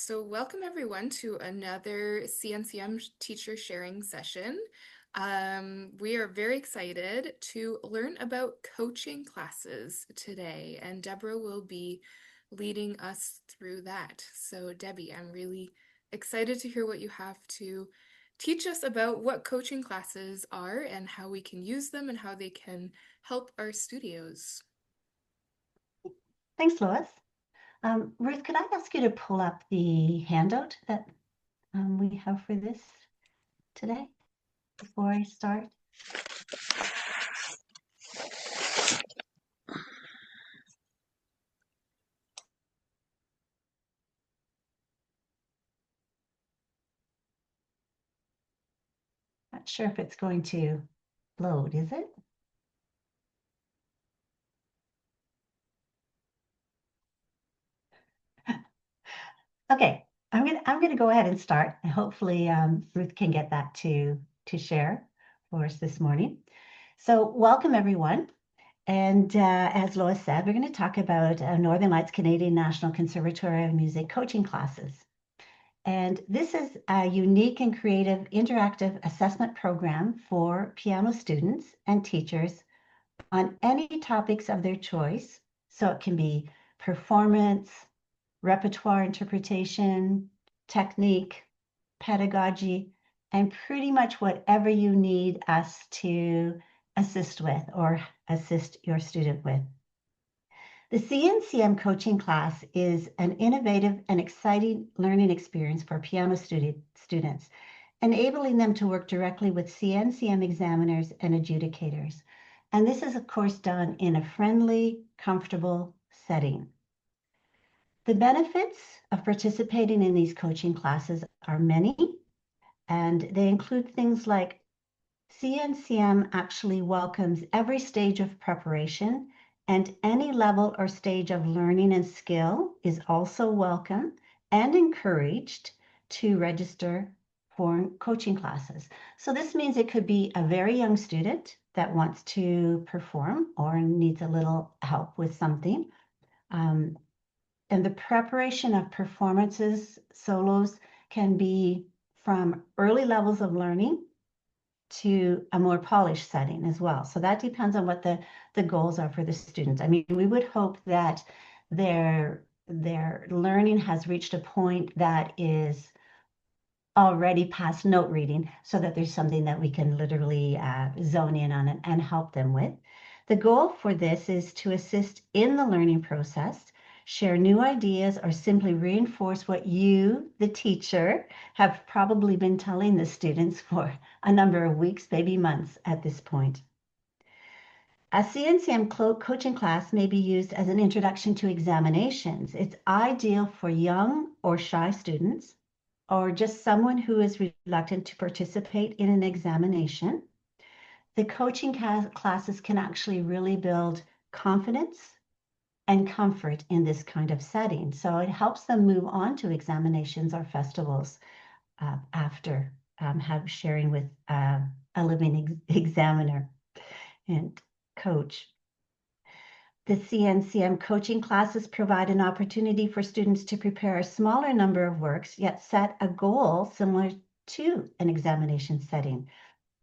So welcome everyone to another CNCM teacher sharing session. We are very excited to learn about coaching classes today, and Deborah will be leading us through that. So Debbie, I'm really excited to hear what you have to teach us about what coaching classes are and how we can use them and how they can help our studios. Thanks, Lois. Ruth, could I ask you to pull up the handout that we have for this today before I start? Not sure if it's going to load, is it? Okay, I'm gonna go ahead and start, and hopefully Ruth can get that to share for us this morning. So welcome everyone. And as Lois said, we're going to talk about Northern Lights Canadian National Conservatory of Music coaching classes. And this is a unique and creative interactive assessment program for piano students and teachers on any topics of their choice. So it can be performance, repertoire interpretation, technique, pedagogy, and pretty much whatever you need us to assist with or assist your student with. The CNCM coaching class is an innovative and exciting learning experience for piano students, enabling them to work directly with CNCM examiners and adjudicators. And this is, of course, done in a friendly, comfortable setting. The benefits of participating in these coaching classes are many, and they include things like CNCM actually welcomes every stage of preparation, and any level or stage of learning and skill is also welcome and encouraged to register for coaching classes. So this means it could be a very young student that wants to perform or needs a little help with something. And the preparation of performances, solos, can be from early levels of learning to a more polished setting as well. So that depends on what the goals are for the students. I mean, we would hope that their learning has reached a point that is already past note reading so that there's something that we can literally zone in on and help them with. The goal for this is to assist in the learning process, share new ideas, or simply reinforce what you, the teacher, have probably been telling the students for a number of weeks, maybe months at this point. A CNCM coaching class may be used as an introduction to examinations. It's ideal for young or shy students, or just someone who is reluctant to participate in an examination. The coaching classes can actually really build confidence and comfort in this kind of setting. So it helps them move on to examinations or festivals after sharing with a living examiner and coach. The CNCM coaching classes provide an opportunity for students to prepare a smaller number of works, yet set a goal similar to an examination setting.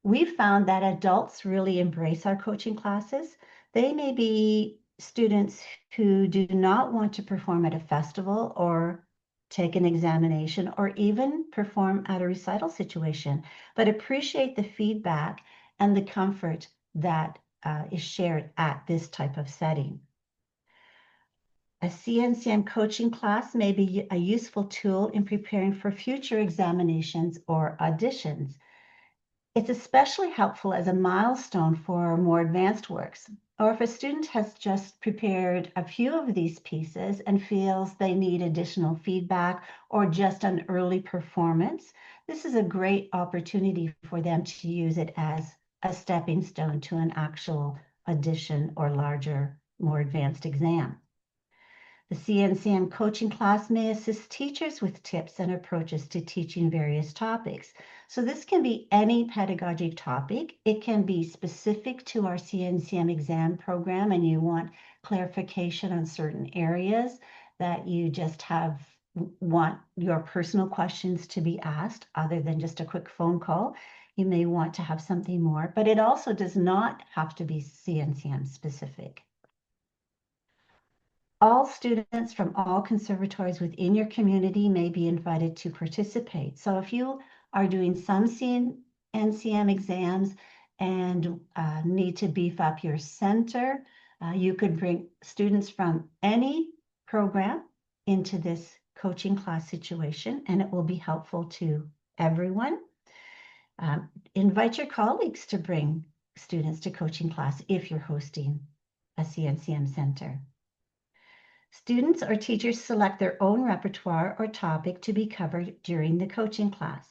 We've found that adults really embrace our coaching classes. They may be students who do not want to perform at a festival or take an examination or even perform at a recital situation, but appreciate the feedback and the comfort that is shared at this type of setting. A CNCM coaching class may be a useful tool in preparing for future examinations or auditions. It's especially helpful as a milestone for more advanced works, or if a student has just prepared a few of these pieces and feels they need additional feedback or just an early performance. This is a great opportunity for them to use it as a stepping stone to an actual audition or larger, more advanced exam. The CNCM coaching class may assist teachers with tips and approaches to teaching various topics. So this can be any pedagogic topic. It can be specific to our CNCM exam program and you want clarification on certain areas that you just have want your personal questions to be asked other than just a quick phone call. You may want to have something more, but it also does not have to be CNCM specific. All students from all conservatories within your community may be invited to participate. So if you are doing some CNCM exams and need to beef up your center, you could bring students from any program into this coaching class situation, and it will be helpful to everyone. Invite your colleagues to bring students to coaching class if you're hosting a CNCM center. Students or teachers select their own repertoire or topic to be covered during the coaching class.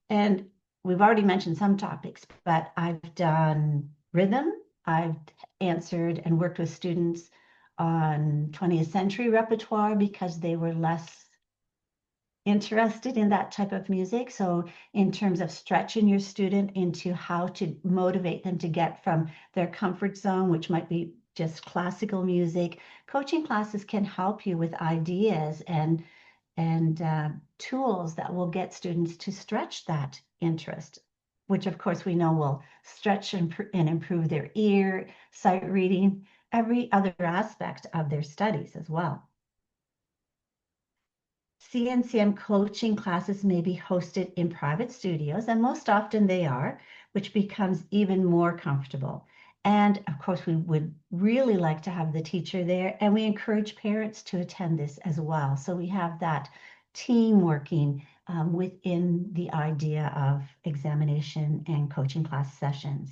And we've already mentioned some topics, but I've done rhythm. I've answered and worked with students on 20th century repertoire because they were less interested in that type of music. So in terms of stretching your student into how to motivate them to get from their comfort zone, which might be just classical music, coaching classes can help you with ideas and tools that will get students to stretch that interest, which of course we know will stretch and improve their ear, sight reading, every other aspect of their studies as well. CNCM coaching classes may be hosted in private studios, and most often they are, which becomes even more comfortable. And of course, we would really like to have the teacher there, and we encourage parents to attend this as well. So we have that team working within the idea of examination and coaching class sessions.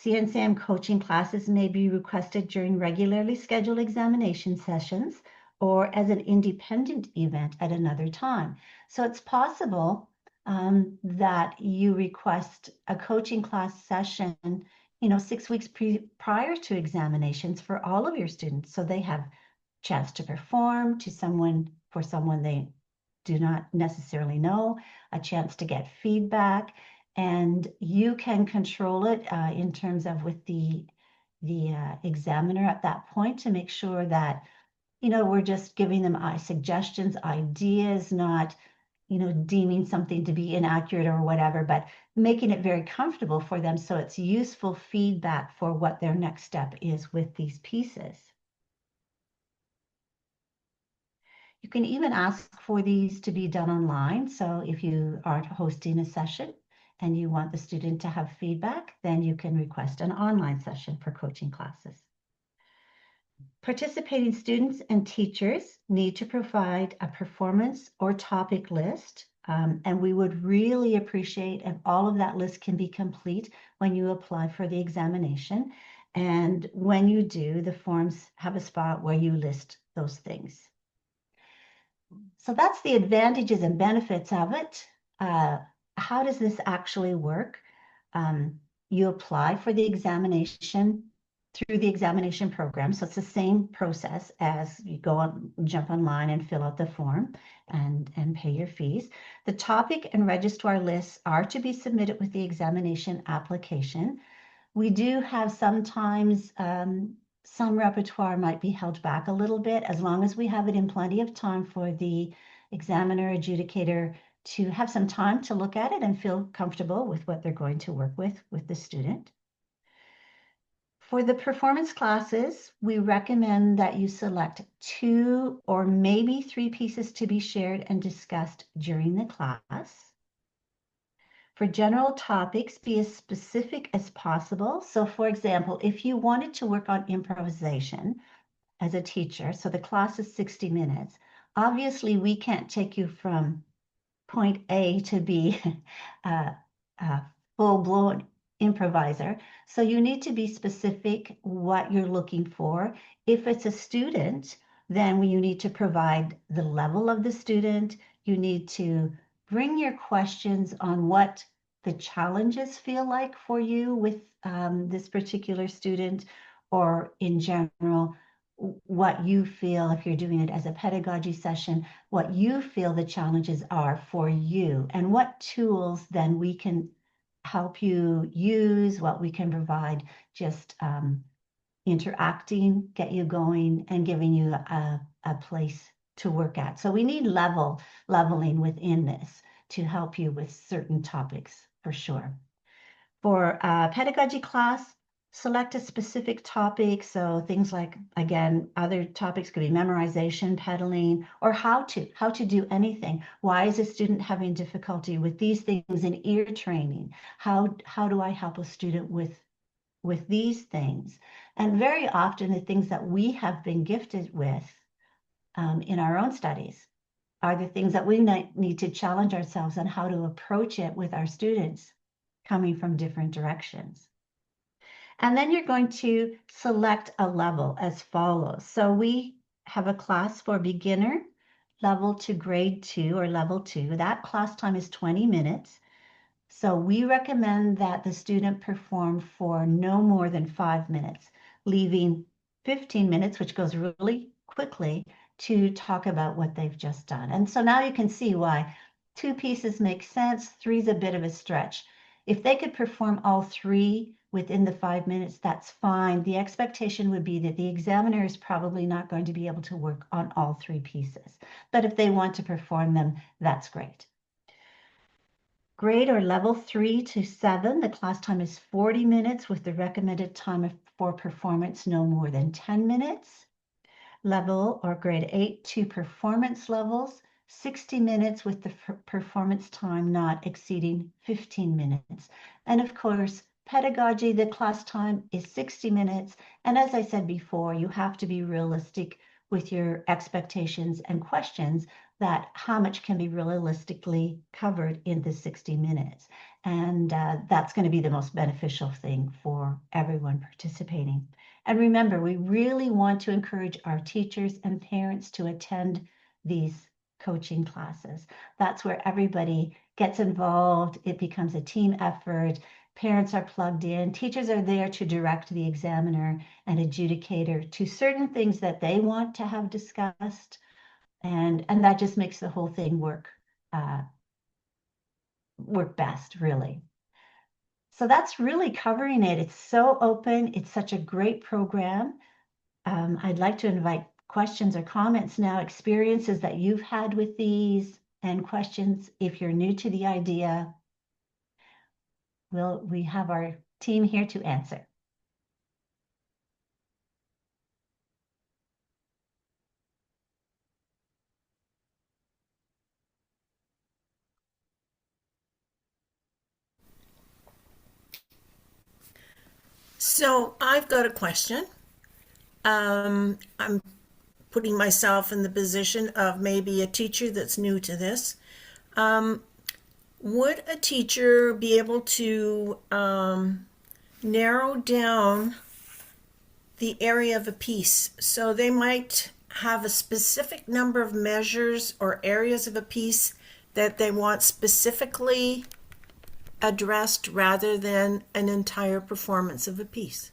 CNCM coaching classes may be requested during regularly scheduled examination sessions or as an independent event at another time. So it's possible that you request a coaching class session, 6 weeks prior to examinations for all of your students, so they have chance to perform for someone they do not necessarily know, a chance to get feedback, and you can control it in terms of with the examiner at that point to make sure that we're just giving them suggestions, ideas, not deeming something to be inaccurate or whatever, but making it very comfortable for them so it's useful feedback for what their next step is with these pieces. You can even ask for these to be done online. So if you are hosting a session and you want the student to have feedback, then you can request an online session for coaching classes. Participating students and teachers need to provide a performance or topic list, and we would really appreciate if all of that list can be complete when you apply for the examination. And when you do, the forms have a spot where you list those things. So that's the advantages and benefits of it. How does this actually work? You apply for the examination through the examination program. So it's the same process as you jump online and fill out the form and pay your fees. The topic and registrar lists are to be submitted with the examination application. We do have sometimes some repertoire might be held back a little bit as long as we have it in plenty of time for the examiner adjudicator to have some time to look at it and feel comfortable with what they're going to work with the student. For the performance classes, we recommend that you select 2 or maybe 3 pieces to be shared and discussed during the class. For general topics, be as specific as possible. So for example, if you wanted to work on improvisation as a teacher, so the class is 60 minutes, obviously we can't take you from point A to be a full-blown improviser. So you need to be specific what you're looking for. If it's a student, then you need to provide the level of the student. You need to bring your questions on what the challenges feel like for you with this particular student, or in general, what you feel if you're doing it as a pedagogy session, what you feel the challenges are for you, and what tools then we can help you use, what we can provide, just interacting, get you going, and giving you a place to work at. So we need leveling within this to help you with certain topics for sure. For pedagogy class, select a specific topic. So things like, again, other topics could be memorization, pedaling, or how to do anything. Why is a student having difficulty with these things in ear training? How do I help a student with these things? And very often the things that we have been gifted with in our own studies are the things that we need to challenge ourselves on how to approach it with our students coming from different directions. And then you're going to select a level as follows. So we have a class for beginner level to grade 2 or level 2. That class time is 20 minutes. So we recommend that the student perform for no more than 5 minutes, leaving 15 minutes, which goes really quickly, to talk about what they've just done. And so now you can see why 2 pieces make sense, 3 is a bit of a stretch. If they could perform all 3 within the 5 minutes, that's fine. The expectation would be that the examiner is probably not going to be able to work on all 3 pieces. But if they want to perform them, that's great. Grade or level 3 to 7, the class time is 40 minutes with the recommended time for performance no more than 10 minutes. Level or grade 8 to performance levels, 60 minutes with the performance time not exceeding 15 minutes. And of course, pedagogy, the class time is 60 minutes. And as I said before, you have to be realistic with your expectations and questions that how much can be realistically covered in the 60 minutes. And that's going to be the most beneficial thing for everyone participating. And remember, we really want to encourage our teachers and parents to attend these coaching classes. That's where everybody gets involved. It becomes a team effort. Parents are plugged in. Teachers are there to direct the examiner and adjudicator to certain things that they want to have discussed. And that just makes the whole thing work best, really. So that's really covering it. It's so open. It's such a great program. I'd like to invite questions or comments now, experiences that you've had with these, and questions if you're new to the idea. We have our team here to answer. So I've got a question. I'm putting myself in the position of maybe a teacher that's new to this. Um, would a teacher be able to narrow down the area of a piece? So they might have a specific number of measures or areas of a piece that they want specifically addressed rather than an entire performance of a piece.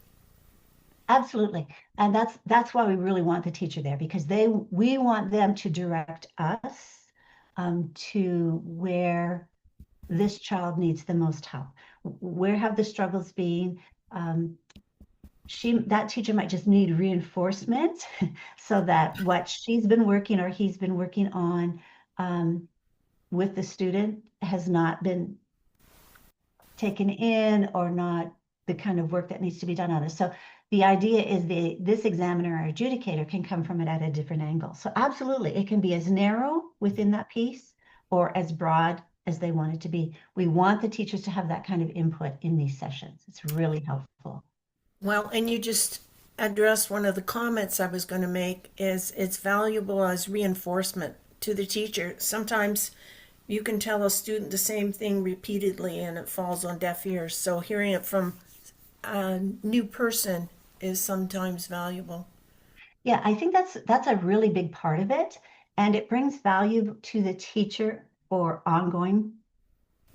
Absolutely. And that's why we really want the teacher there, because we want them to direct us to where this child needs the most help. Where have the struggles been? Um, that teacher might just need reinforcement so that what she's been working or he's been working on with the student has not been taken in or not the kind of work that needs to be done on it. So the idea is this examiner or adjudicator can come from it at a different angle. So absolutely, it can be as narrow within that piece or as broad as they want it to be. We want the teachers to have that kind of input in these sessions. It's really helpful. Well, and you just addressed one of the comments I was going to make is it's valuable as reinforcement to the teacher. Sometimes you can tell a student the same thing repeatedly and it falls on deaf ears. So hearing it from a new person is sometimes valuable. Yeah, I think that's a really big part of it. And it brings value to the teacher for ongoing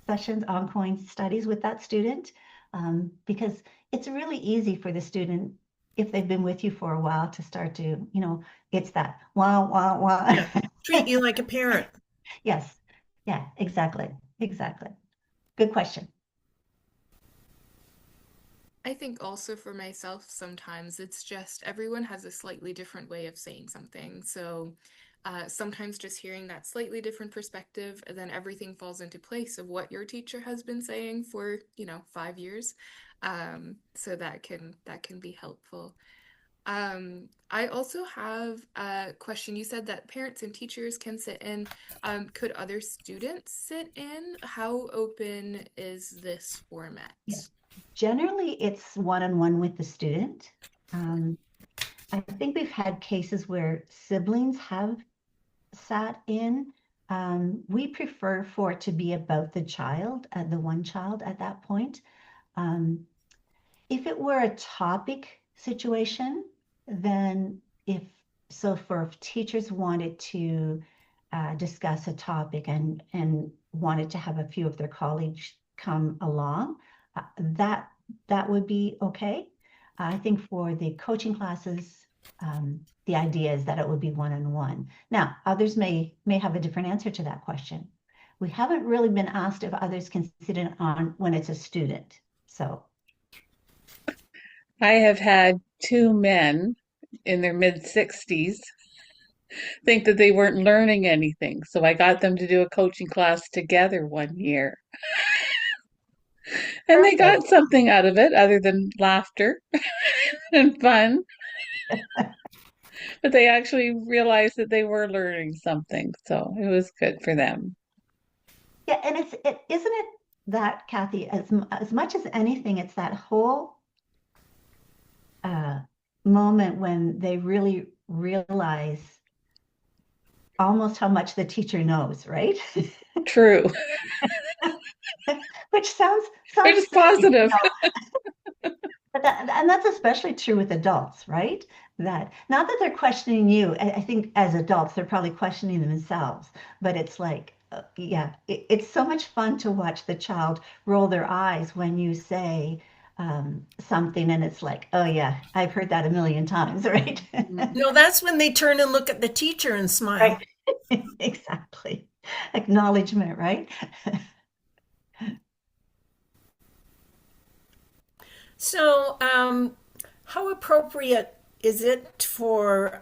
sessions, ongoing studies with that student, because it's really easy for the student, if they've been with you for a while, to start to, it's that wah, wah, wah. Yeah. Treat you like a parent. Yes. Yeah, exactly. Exactly. Good question. I think also for myself, sometimes it's just everyone has a slightly different way of saying something. So Sometimes just hearing that slightly different perspective, and then everything falls into place of what your teacher has been saying for, 5 years. So that can be helpful. I also have a question. You said that parents and teachers can sit in. Could other students sit in? How open is this format? Yeah. Generally, it's one-on-one with the student. Um, I think we've had cases where siblings have sat in. We prefer for it to be about the child, the one child at that point. Um, if it were a topic situation, then if so, for if teachers wanted to discuss a topic and wanted to have a few of their colleagues come along, that that would be okay. I think for the coaching classes, the idea is that it would be one-on-one. Now, others may have a different answer to that question. We haven't really been asked if others can sit in on when it's a student. So I have had two men in their mid 60s think that they weren't learning anything. So I got them to do a coaching class together one year. And they perfect. got something out of it other than laughter and fun. But they actually realized that they were learning something. So it was good for them. Yeah, and it isn't it that, Kathy, as much as anything, it's that whole uh, moment when they really realize almost how much the teacher knows, right? True. Which Which sounds is silly, positive. but and that's especially true with adults, right? That not that they're questioning you. I think as adults, they're probably questioning themselves, but it's like, yeah, it's so much fun to watch the child roll their eyes when you say something, and it's like, oh yeah, I've heard that a million times, right? Mhm. No, that's when they turn and look at the teacher and Right. smile. Exactly. Acknowledgement, right? So, how appropriate is it for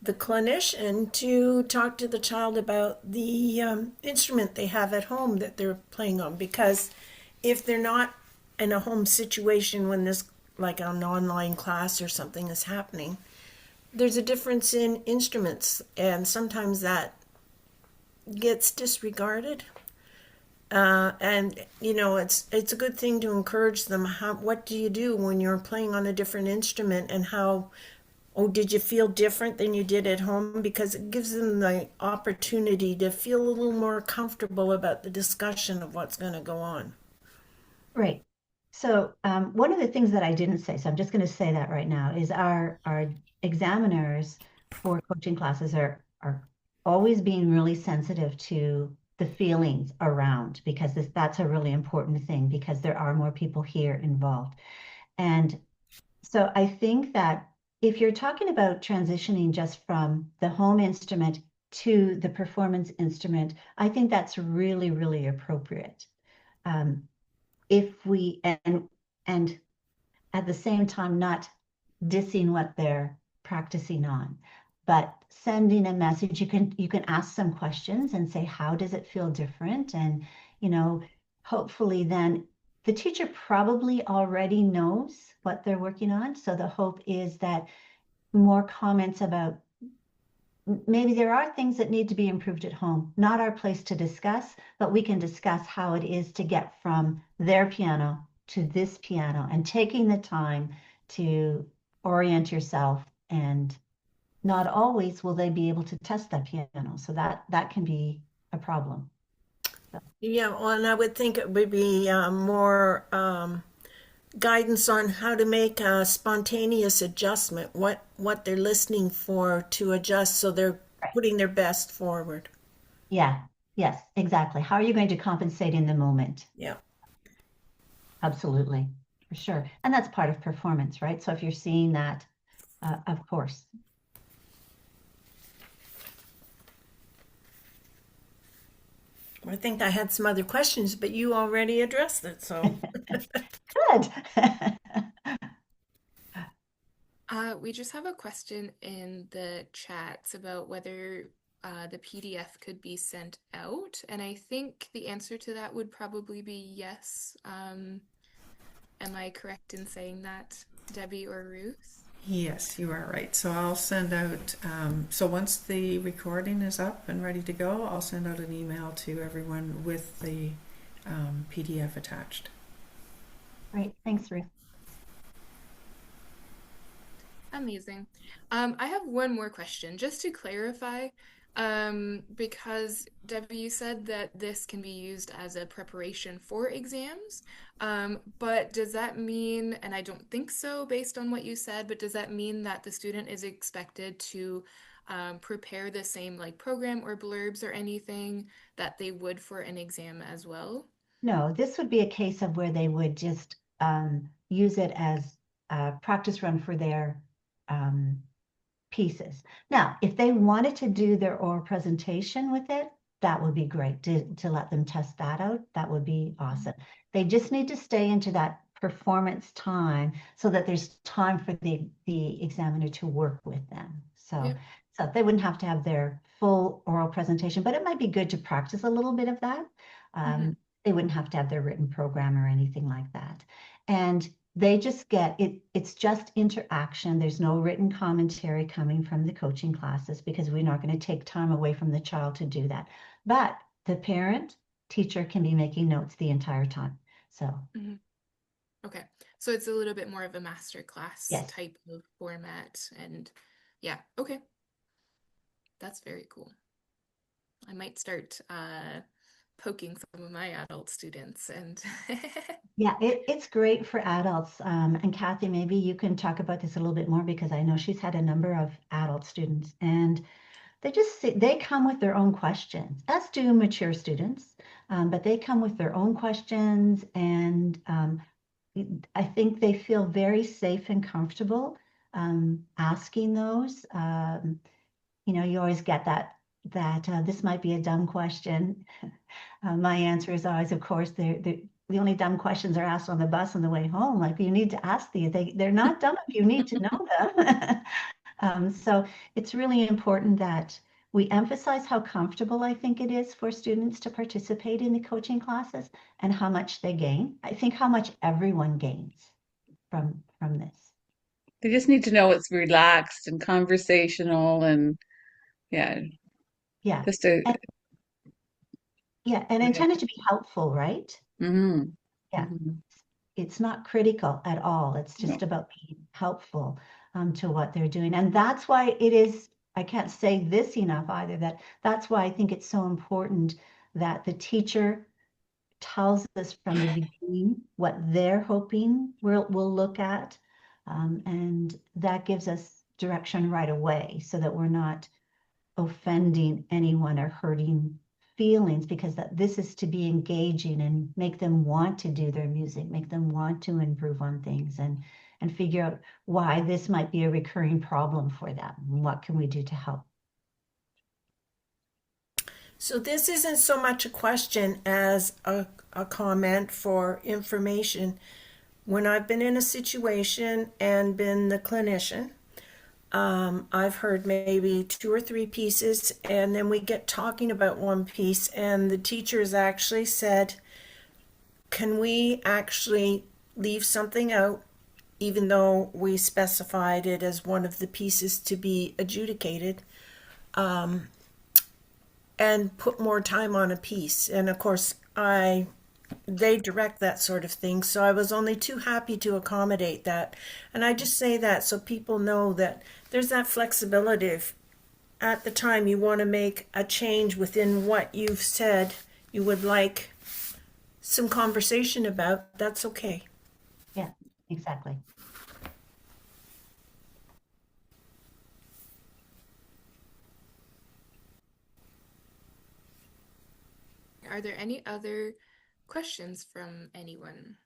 the clinician to talk to the child about the instrument they have at home that they're playing on? Because if they're not in a home situation when this, like an online class or something, is happening, there's a difference in instruments, and sometimes that gets disregarded. And it's a good thing to encourage them. What do you do when you're playing on a different instrument, and how? Oh, did you feel different than you did at home? Because it gives them the opportunity to feel a little more comfortable about the discussion of what's going to go on. Right. So one of the things that I didn't say, so I'm just going to say that right now, is our examiners for coaching classes are always being really sensitive to the feelings around because that's a really important thing because there are more people here involved. And so I think that if you're talking about transitioning just from the home instrument to the performance instrument, I think that's really, really appropriate. Um, if we and at the same time not dissing what they're practicing on, but sending a message. You can ask some questions and say, how does it feel different? And you know, hopefully then the teacher probably already knows what they're working on. So the hope is that more comments about maybe there are things that need to be improved at home, not our place to discuss, but we can discuss how it is to get from their piano to this piano and taking the time to orient yourself. And not always will they be able to test that piano. So that can be a problem. So, Yeah, well, and I would think it would be more guidance on how to make a spontaneous adjustment, what they're listening for to adjust so they're right. putting their best forward. Yeah, yes, exactly. How are you going to compensate in the moment? Yeah. Absolutely, for sure. And that's part of performance, right? So if you're seeing that, of course. I think I had some other questions, but you already addressed it, so. Good. We just have a question in the chats about whether the PDF could be sent out, and I think the answer to that would probably be yes. Am I correct in saying that, Debbie or Ruth? Yes, you are right. So I'll send out, so once the recording is up and ready to go, I'll send out an email to everyone with the PDF attached. Great, thanks, Ruth. Amazing. I have one more question, just to clarify, because Debbie, you said that this can be used as a preparation for exams, but does that mean, and I don't think so based on what you said, but does that mean that the student is expected to prepare the same like program or blurbs or anything that they would for an exam as well? No, this would be a case of where they would just use it as a practice run for their um, pieces. Now, if they wanted to do their oral presentation with it, that would be great to let them test that out. That would be awesome. They just need to stay into that performance time so that there's time for the examiner to work with them. So, Yep. so they wouldn't have to have their full oral presentation, but it might be good to practice a little bit of that. Hmm. They wouldn't have to have their written program or anything like that. And they just get it, it's just interaction. There's no written commentary coming from the coaching classes because we're not going to take time away from the child to do that. But the parent, teacher can be making notes the entire time. So, Hmm. Okay. So it's a little bit more of a master class yes. type of format. And yeah, okay. That's very cool. I might start poking some of my adult students and Yeah, it's great for adults. And Kathy, maybe you can talk about this a little bit more because I know she's had a number of adult students and they come with their own questions, as do mature students, but they come with their own questions, and I think they feel very safe and comfortable asking those. You always get that this might be a dumb question. My answer is always, of course, the only dumb questions are asked on the bus on the way home. Like you need to ask these. They're not dumb if you need to know them. So it's really important that we emphasize how comfortable I think it is for students to participate in the coaching classes and how much they gain. I think how much everyone gains from this. They just need to know it's relaxed and conversational and yeah, Yeah. just a And yeah, and intended to be helpful, right? mm-hmm, Yeah. mm-hmm. It's not critical at all. It's No. just about being helpful to what they're doing. And that's why it is, I can't say this enough either, that's why I think it's so important that the teacher tells us from the beginning what they're hoping we'll look at. And that gives us direction right away so that we're not offending anyone or hurting feelings because this is to be engaging and make them want to do their music, make them want to improve on things and figure out why this might be a recurring problem for them. What can we do to help? So this isn't so much a question as a comment for information. When I've been in a situation and been the clinician, I've heard maybe two or three pieces, and then we get talking about one piece, and the teachers actually said, can we actually leave something out, even though we specified it as one of the pieces to be adjudicated, and put more time on a piece? And of course, they direct that sort of thing, so I was only too happy to accommodate that. And I just say that so people know that there's that flexibility. If at the time you want to make a change within what you've said you would like some conversation about, that's okay. Yeah, exactly. are there any other questions from anyone?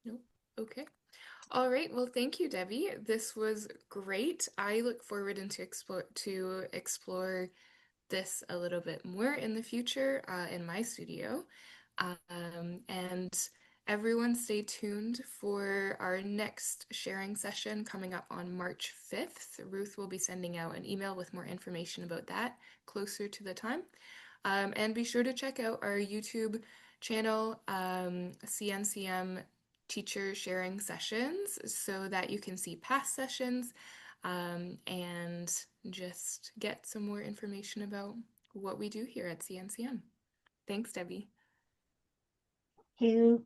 No? Okay. All right. Well, thank you, Debbie. This was great. I look forward to explore this a little bit more in the future in my studio. And everyone stay tuned for our next sharing session coming up on March 5th. Ruth will be sending out an email with more information about that closer to the time. And be sure to check out our YouTube channel, CNCM Teacher Sharing Sessions, so that you can see past sessions and just get some more information about what we do here at CNCM. Thanks, Debbie. Thank you.